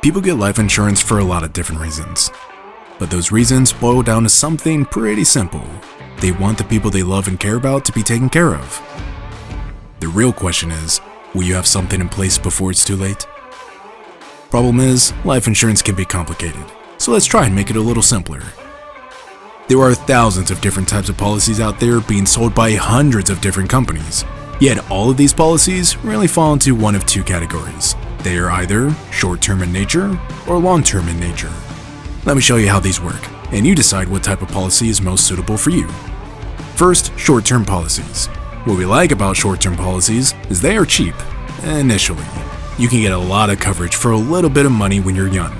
People get life insurance for a lot of different reasons. But those reasons boil down to something pretty simple. They want the people they love and care about to be taken care of. The real question is, will you have something in place before it's too late? Problem is, life insurance can be complicated, so let's try and make it a little simpler. There are thousands of different types of policies out there being sold by hundreds of different companies. Yet all of these policies really fall into one of two categories. They are either short-term in nature or long-term in nature. Let me show you how these work, and you decide what type of policy is most suitable for you. First, short-term policies. What we like about short-term policies is they are cheap, initially. You can get a lot of coverage for a little bit of money when you're young.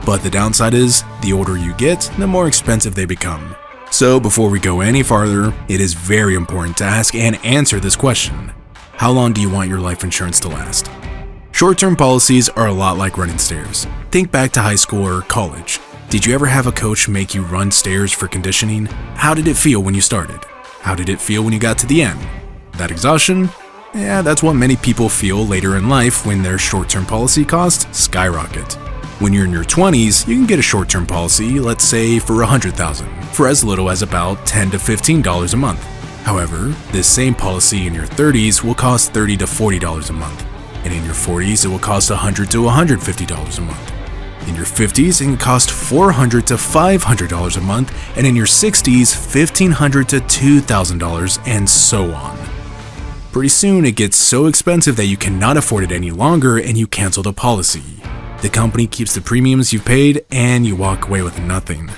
But the downside is, the older you get, the more expensive they become. So before we go any farther, it is very important to ask and answer this question. How long do you want your life insurance to last? Short-term policies are a lot like running stairs. Think back to high school or college. Did you ever have a coach make you run stairs for conditioning? How did it feel when you started? How did it feel when you got to the end? That exhaustion? Yeah, that's what many people feel later in life when their short-term policy costs skyrocket. When you're in your 20s, you can get a short-term policy, let's say for $100,000, for as little as about $10 to $15 a month. However, this same policy in your 30s will cost $30 to $40 a month. And in your 40s, it will cost $100 to $150 a month. In your 50s, it can cost $400 to $500 a month, and in your 60s, $1,500 to $2,000, and so on. Pretty soon, it gets so expensive that you cannot afford it any longer and you cancel the policy. The company keeps the premiums you've paid, and you walk away with nothing.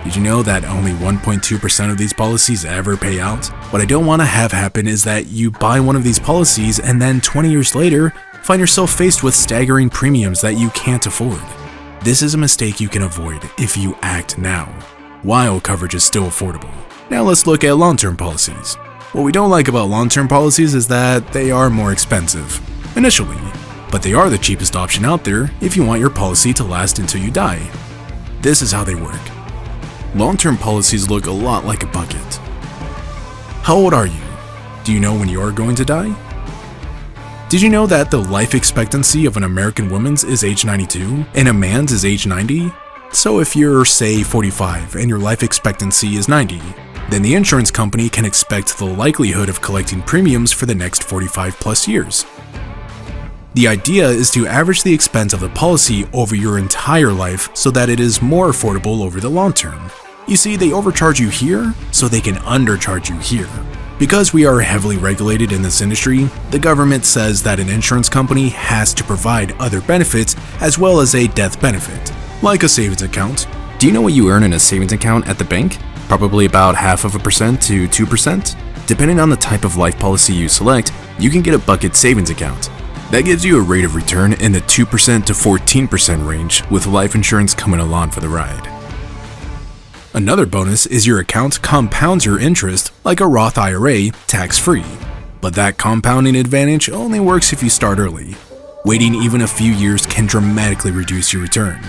Did you know that only 1.2% of these policies ever pay out? What I don't want to have happen is that you buy one of these policies and then 20 years later, find yourself faced with staggering premiums that you can't afford. This is a mistake you can avoid if you act now, while coverage is still affordable. Now let's look at long-term policies. What we don't like about long-term policies is that they are more expensive, initially, but they are the cheapest option out there if you want your policy to last until you die. This is how they work. Long-term policies look a lot like a bucket. How old are you? Do you know when you are going to die? Did you know that the life expectancy of an American woman's is age 92 and a man's is age 90? So if you're, say, 45 and your life expectancy is 90, then the insurance company can expect the likelihood of collecting premiums for the next 45 plus years. The idea is to average the expense of the policy over your entire life so that it is more affordable over the long term. You see, they overcharge you here, so they can undercharge you here. Because we are heavily regulated in this industry, the government says that an insurance company has to provide other benefits as well as a death benefit, like a savings account. Do you know what you earn in a savings account at the bank? Probably about 0.5% to 2%. Depending on the type of life policy you select, you can get a bucket savings account. That gives you a rate of return in the 2% to 14% range, with life insurance coming along for the ride. Another bonus is your account compounds your interest like a Roth IRA, tax-free. But that compounding advantage only works if you start early. Waiting even a few years can dramatically reduce your return.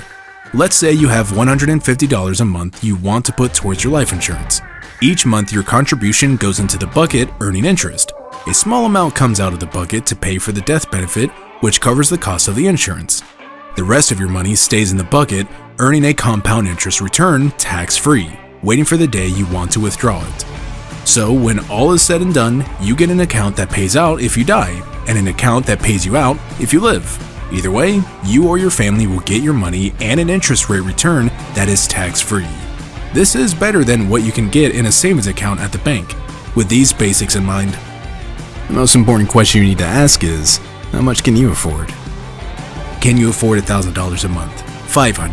Let's say you have $150 a month you want to put towards your life insurance. Each month your contribution goes into the bucket earning interest. A small amount comes out of the bucket to pay for the death benefit, which covers the cost of the insurance. The rest of your money stays in the bucket, earning a compound interest return tax-free, waiting for the day you want to withdraw it. So when all is said and done, you get an account that pays out if you die, and an account that pays you out if you live. Either way, you or your family will get your money and an interest rate return that is tax-free. This is better than what you can get in a savings account at the bank. With these basics in mind, the most important question you need to ask is, how much can you afford? Can you afford $1,000 a month? $500?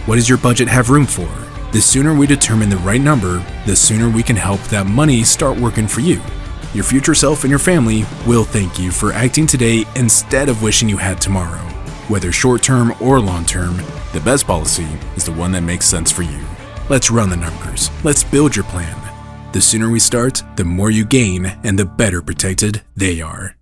What does your budget have room for? The sooner we determine the right number, the sooner we can help that money start working for you. Your future self and your family will thank you for acting today instead of wishing you had tomorrow. Whether short-term or long-term, the best policy is the one that makes sense for you. Let's run the numbers. Let's build your plan. The sooner we start, the more you gain and the better protected they are.